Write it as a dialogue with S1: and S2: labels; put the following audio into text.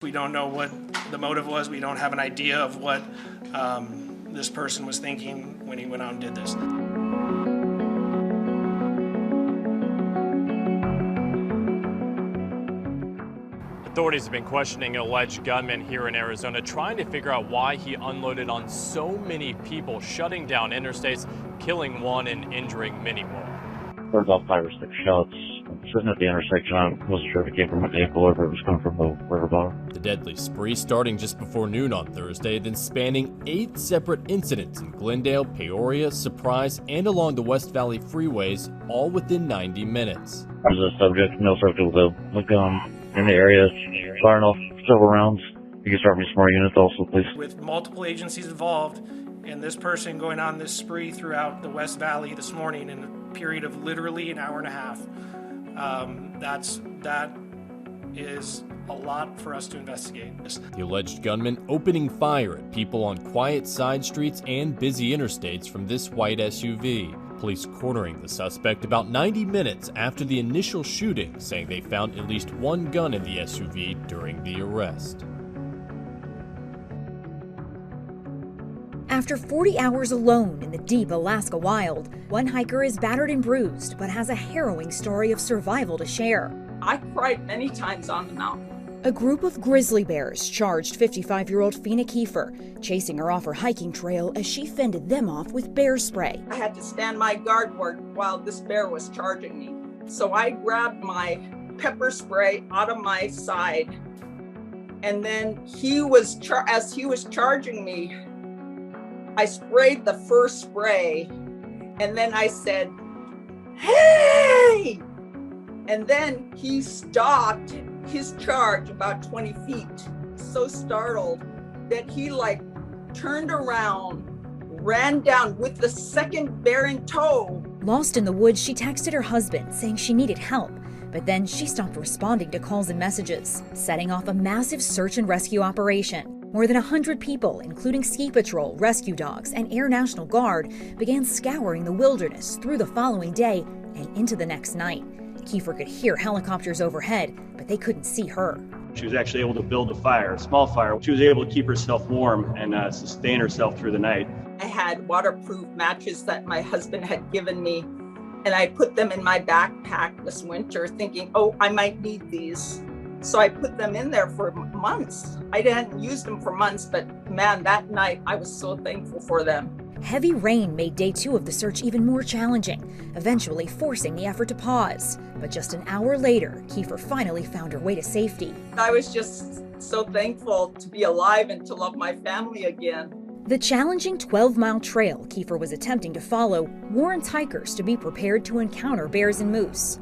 S1: We don't know what the motive was. We don't have an idea of what this person was thinking when he went out and did this.
S2: Authorities have been questioning an alleged gunman here in Arizona, trying to figure out why he unloaded on so many people, shutting down interstates, killing one and injuring many more.
S3: Heard about 5 or 6 shots. Sitting at the intersection, I wasn't sure if it came from a vehicle or if it was coming from the river bottom.
S2: The deadly spree starting just before noon on Thursday, then spanning 8 separate incidents in Glendale, Peoria, Surprise, and along the West Valley freeways, all within 90 minutes.
S3: There's a subject, male subject with a gun in the area, firing off several rounds. You can start me some more units also, please. With
S1: multiple agencies involved, and this person going on this spree throughout the West Valley this morning in a period of literally an hour and a half. That is a lot for us to investigate.
S2: The alleged gunman opening fire at people on quiet side streets and busy interstates from this white SUV. Police cornering the suspect about 90 minutes after the initial shooting, saying they found at least one gun in the SUV during the arrest.
S4: After 40 hours alone in the deep Alaska wild, one hiker is battered and bruised, but has a harrowing story of survival to share.
S5: I cried many times on the mountain.
S4: A group of grizzly bears charged 55-year-old Fina Kiefer, chasing her off her hiking trail as she fended them off with bear spray.
S5: I had to stand my guard while this bear was charging me. So I grabbed my pepper spray out of my side, and then as he was charging me, I sprayed the first spray, and then I said, "Hey!" And then he stopped his charge about 20 feet. So startled that he turned around, ran down with the second bear in tow.
S4: Lost in the woods, she texted her husband saying she needed help, but then she stopped responding to calls and messages, setting off a massive search and rescue operation. More than 100 people, including ski patrol, rescue dogs, and Air National Guard, began scouring the wilderness through the following day and into the next night. Kiefer could hear helicopters overhead, but they couldn't see her.
S6: She was actually able to build a fire, a small fire. She was able to keep herself warm and sustain herself through the night.
S5: I had waterproof matches that my husband had given me, and I put them in my backpack this winter thinking, oh, I might need these. So I put them in there for months. I hadn't used them for months, but man, that night I was so thankful for them.
S4: Heavy rain made day 2 of the search even more challenging, eventually forcing the effort to pause. But just an hour later, Kiefer finally found her way to safety.
S5: I was just so thankful to be alive and to love my family again.
S4: The challenging 12-mile trail Kiefer was attempting to follow warns hikers to be prepared to encounter bears and moose.